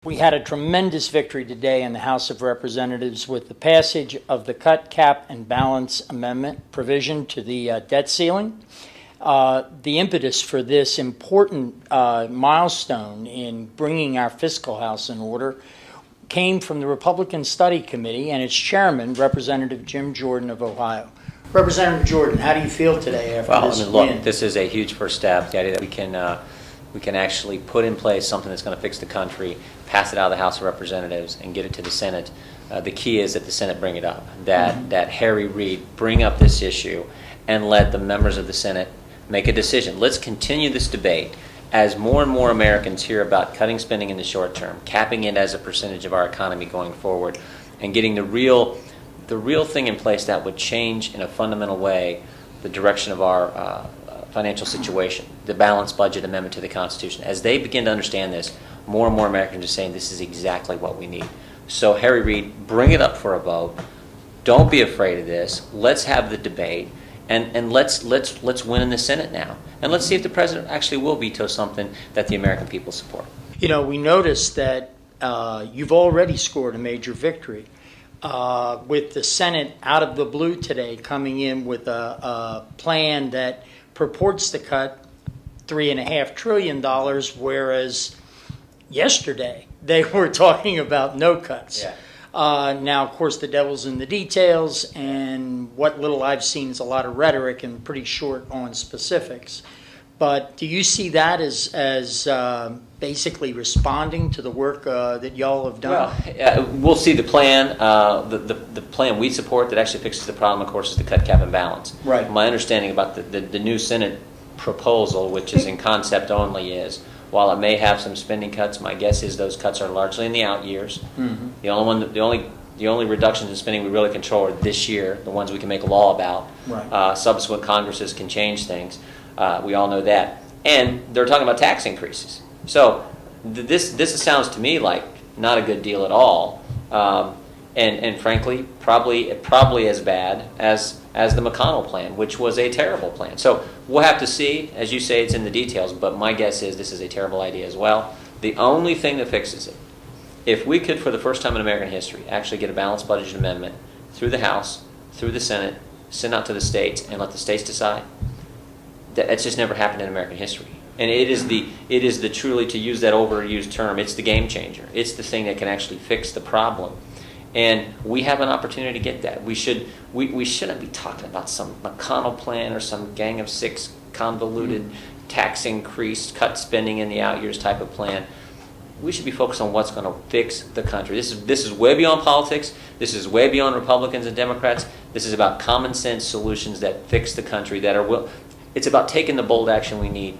We had a tremendous victory today in the House of Representatives with the passage of the Cut, Cap, and Balance Amendment provision to the debt ceiling. The impetus for this important milestone in bringing our fiscal house in order came from the Republican Study Committee and its chairman, Representative Jim Jordan of Ohio. Representative Jordan, how do you feel today after this win? Look, this is a huge first step. The idea that we can actually put in place something that's going to fix the country, pass it out of the House of Representatives, and get it to the Senate. The key is that the Senate bring it up, that Harry Reid bring up this issue and let the members of the Senate make a decision. Let's continue this debate as more and more Americans hear about cutting spending in the short term, capping it as a percentage of our economy going forward, and getting the real thing in place that would change in a fundamental way the direction of our financial situation, the balanced budget amendment to the Constitution. As they begin to understand this, more and more Americans are saying this is exactly what we need. So Harry Reid, bring it up for a vote. Don't be afraid of this. Let's have the debate, and let's win in the Senate now. And let's see if the president actually will veto something that the American people support. You know, we noticed that you've already scored a major victory with the Senate out of the blue today coming in with a plan that purports to cut $3.5 trillion, whereas yesterday they were talking about no cuts. Yeah. Now, of course, the devil's in the details, and what little I've seen is a lot of rhetoric and pretty short on specifics. But do you see that as basically responding to the work that y'all have done? Well, we'll see the plan. The plan we support that actually fixes the problem, of course, is the cut, cap, and balance. Right. My understanding about the new Senate proposal, which is in concept only, is while it may have some spending cuts, my guess is those cuts are largely in the out years. Mm-hmm. The only reductions in spending we really control are this year, the ones we can make a law about. Right. Subsequent Congresses can change things. We all know that. And they're talking about tax increases. So this sounds to me like not a good deal at all. And frankly, probably as bad as the McConnell plan, which was a terrible plan. So we'll have to see. As you say, it's in the details, but my guess is this is a terrible idea as well. The only thing that fixes it, if we could, for the first time in American history, actually get a balanced budget amendment through the House, through the Senate, send out to the states, and let the states decide, that's just never happened in American history. And it is the truly, to use that overused term, it's the game changer. It's the thing that can actually fix the problem. And we have an opportunity to get that. We shouldn't be talking about some McConnell plan or some Gang of Six convoluted tax increase, cut spending in the out years type of plan. We should be focused on what's going to fix the country. This is way beyond politics. This is way beyond Republicans and Democrats. This is about common sense solutions that fix the country, it's about taking the bold action we need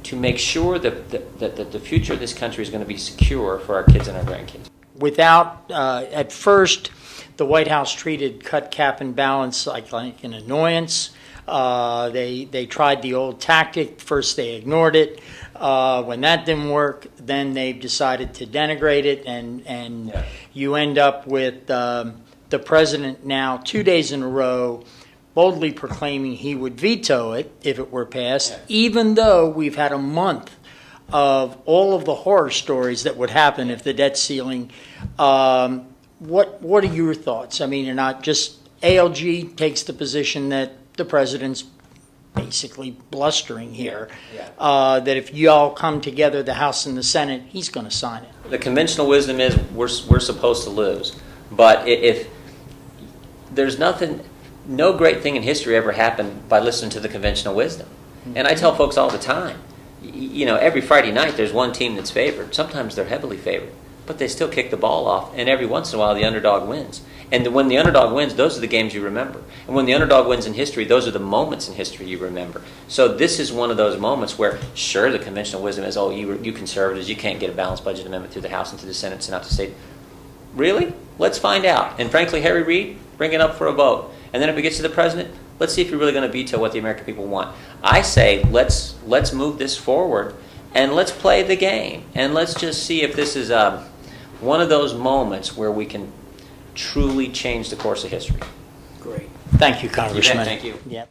to make sure that the future of this country is going to be secure for our kids and our grandkids. Without, at first, the White House treated cut, cap, and balance like an annoyance. They tried the old tactic. First, they ignored it. When that didn't work, then they've decided to denigrate it, and you end up with the president now 2 days in a row boldly proclaiming he would veto it if it were passed, even though we've had a month of all of the horror stories that would happen if the debt ceiling. What are your thoughts? I mean, you're not just ALG takes the position that the president's basically blustering here, that if y'all come together, the House and the Senate, he's going to sign it. The conventional wisdom is we're supposed to lose, but if there's no great thing in history ever happened by listening to the conventional wisdom. And I tell folks all the time, every Friday night there's one team that's favored. Sometimes they're heavily favored, but they still kick the ball off, and every once in a while the underdog wins. And when the underdog wins, those are the games you remember. And when the underdog wins in history, those are the moments in history you remember. So this is one of those moments where, sure, the conventional wisdom is, you conservatives, you can't get a balanced budget amendment through the House and through the Senate, send out to state. Really? Let's find out. And frankly, Harry Reid, bring it up for a vote. And then if it gets to the president, let's see if you're really going to veto what the American people want. I say let's move this forward and let's play the game. And let's just see if this is one of those moments where we can truly change the course of history. Great. Thank you, Congressman. Thank you. Yeah.